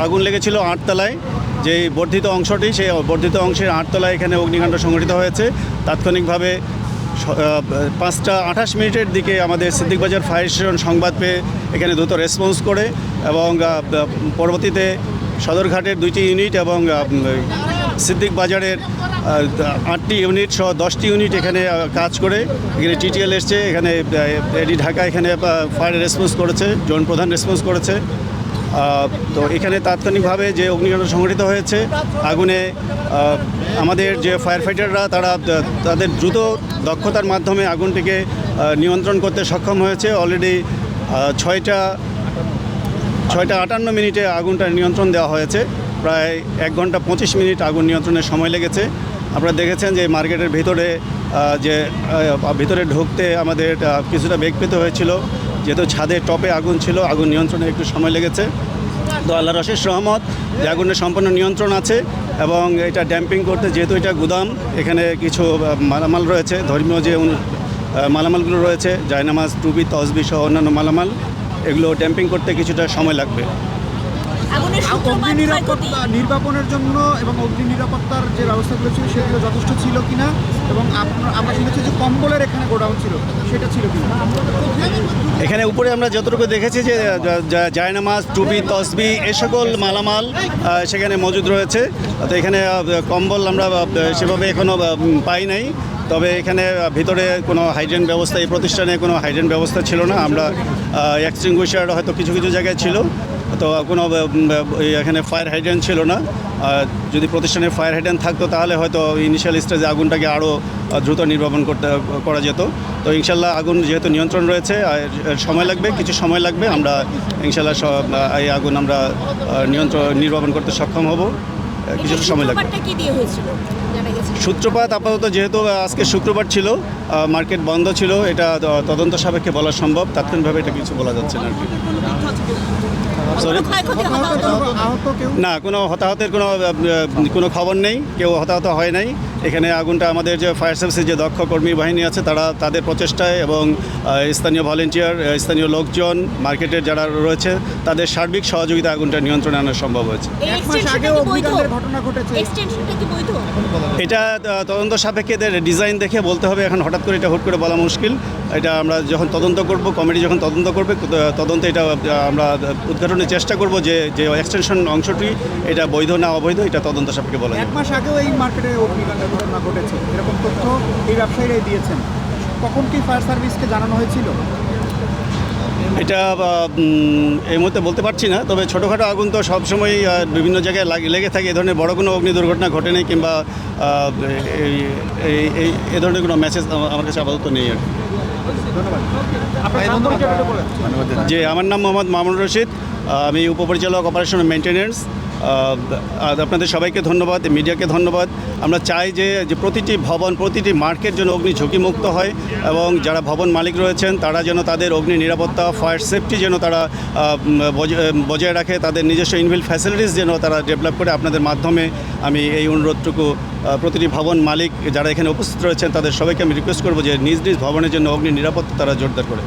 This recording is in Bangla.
আগুন লেগেছিল 8 তলায়, যে বর্ধিত অংশটি, সেই বর্ধিত অংশের 8 তলায় এখানে অগ্নিকাণ্ড সংঘটিত হয়েছে। তাৎক্ষণিকভাবে 5টা 28 মিনিটের দিকে আমাদের সিদ্দিক বাজার ফায়ার স্টেশন সংবাদ পেয়ে এখানে দ্রুত রেসপন্স করে এবং পরবর্তীতে সদরঘাটের 2টি ইউনিট এবং সিদ্দিক বাজারের 8টি ইউনিট সহ 10টি ইউনিট এখানে কাজ করে এখানে টিটিএল এসছে, এখানে এডি ঢাকা এখানে ফায়ার রেসপন্স করেছে, জোন প্রধান রেসপন্স করেছে। তো এখানে তাৎক্ষণিকভাবে যে অগ্নিকাণ্ড সংঘটিত হয়েছে আগুনে আমাদের যে ফায়ার ফাইটাররা তাদের দ্রুত দক্ষতার মাধ্যমে আগুনটিকে নিয়ন্ত্রণ করতে সক্ষম হয়েছে। অলরেডি 6টা 58 মিনিটে আগুনটা নিয়ন্ত্রণ দেওয়া হয়েছে। প্রায় 1 ঘন্টা 25 মিনিট আগুন নিয়ন্ত্রণের সময় লেগেছে। আপনারা দেখেছেন যে মার্কেটের ভিতরে ঢুকতে আমাদের কিছুটা বেগ পেতে হয়েছিল, যেহেতু ছাদের টপে আগুন ছিল, আগুন নিয়ন্ত্রণে একটু সময় লেগেছে। তো আল্লাহর অশেষ রহমত যে আগুনের সম্পূর্ণ নিয়ন্ত্রণ আছে এবং এটা ড্যাম্পিং করতে, যেহেতু এটা গুদাম, এখানে কিছু মালামাল রয়েছে, ধর্মীয় যে মালামালগুলো রয়েছে, জায়নামাজ, টুপি, তসবি সহ অন্যান্য মালামাল, এগুলো ড্যাম্পিং করতে কিছুটা সময় লাগবে। অগ্নি নিরাপত্তা নির্বাপনের জন্য এবং অগ্নি নিরাপত্তার যে ব্যবস্থাগুলো ছিল সেগুলো যথেষ্ট ছিল কিনা, এবং আমরা শুনেছি যে কম্বলের এখানে গোডাউন ছিল, সেটা ছিল কিনা? এখানে উপরে আমরা যতটুকু দেখেছি যে জায়নামাজ, টুপি, তসবি এ সকল মালামাল সেখানে মজুদ রয়েছে। তো এখানে কম্বল আমরা সেভাবে এখনও পাই নাই। তবে এখানে ভিতরে কোনো হাইড্রেন ব্যবস্থা, এই প্রতিষ্ঠানে কোনো হাইড্রেন ব্যবস্থা ছিল না। আমরা এক্সটিংগুইশার হয়তো কিছু কিছু জায়গায় ছিল, তো কোনো এখানে ফায়ার হাইড্রেন ছিল না। যদি প্রতিষ্ঠানে ফায়ার হাইড্রেন থাকতো তাহলে হয়তো ইনিশিয়াল স্টেজে আগুনটাকে আরও দ্রুত নির্বাপন করা যেত। তো ইনশাল্লাহ আগুন যেহেতু নিয়ন্ত্রণ রয়েছে, সময় লাগবে, কিছু সময় লাগবে। আমরা ইনশাল্লাহ এই আগুন আমরা নির্বাপন করতে সক্ষম হব, কিছু সময় লাগবে। সূত্রপাত আপাতত, যেহেতু আজকে শুক্রবার ছিল, মার্কেট বন্ধ ছিল, এটা তদন্ত সাপেক্ষে বলা সম্ভব, তাৎক্ষণিকভাবে এটা কিছু বলা যাচ্ছে না আর কি। না, কোনো হতাহতের কোনো খবর নেই, কেউ হতাহত হয় নাই। এখানে আগুনটা আমাদের যে ফায়ার সার্ভিসের যে দক্ষ কর্মী বাহিনী আছে তাদের প্রচেষ্টায় এবং স্থানীয় ভলেন্টিয়ার, স্থানীয় লোকজন, মার্কেটের যারা রয়েছে তাদের সার্বিক সহযোগিতা আগুনটা নিয়ন্ত্রণে আনা সম্ভব হয়েছে। এটা তদন্ত সাপেক্ষে এদের ডিজাইন দেখে বলতে হবে, এখন হঠাৎ করে এটা হুট করে বলা মুশকিল। এটা আমরা যখন তদন্ত করব, কমিটি যখন তদন্ত করবে, তদন্তে এটা আমরা উদ্ঘাটনের চেষ্টা করব যে এক্সটেনশন অংশটি এটা বৈধ না অবৈধ, এটা তদন্ত সাপেক্ষে বলা। 1 মাস আগেও এই মার্কেটে অগ্নিকাণ্ডের ঘটনা ঘটেছে, এরকম তথ্য এই ব্যবসায়ীরাই দিয়েছেন। কখন কি ফায়ার সার্ভিসকে জানানো হয়েছিল? এটা এই মুহূর্তে বলতে পারছি না, তবে ছোটোখাটো আগুন তো সবসময় বিভিন্ন জায়গায় লেগে থাকে। এ ধরনের বড় কোনো অগ্নি দুর্ঘটনা ঘটেনি, কিংবা এই ধরনের কোনো মেসেজ আমার কাছে আপাতত নেই আর কি। যে আমার নাম মোহাম্মদ মামুনুর রশিদ, আমি উপপরিচালক অপারেশন মেইনটেনেন্স। আপনাদের সবাইকে ধন্যবাদ, মিডিয়াকে ধন্যবাদ। আমরা চাই যে প্রতিটি ভবন, প্রতিটি মার্কেট যেন অগ্নি ঝুঁকিমুক্ত হয় এবং যারা ভবন মালিক রয়েছেন তারা যেন তাদের অগ্নি নিরাপত্তা, ফায়ার সেফটি যেন তারা বজায় রাখে, তাদের নিজস্ব ইনবিল্ট ফ্যাসিলিটিস যেন তারা ডেভেলপ করে। আপনাদের মাধ্যমে আমি এই অনুরোধটুকু প্রতিটি ভবন মালিক যারা এখানে উপস্থিত রয়েছেন তাদের সবাইকে আমি রিকোয়েস্ট করব যে নিজ নিজ ভবনের জন্য অগ্নি নিরাপত্তা তারা জোরদার করে।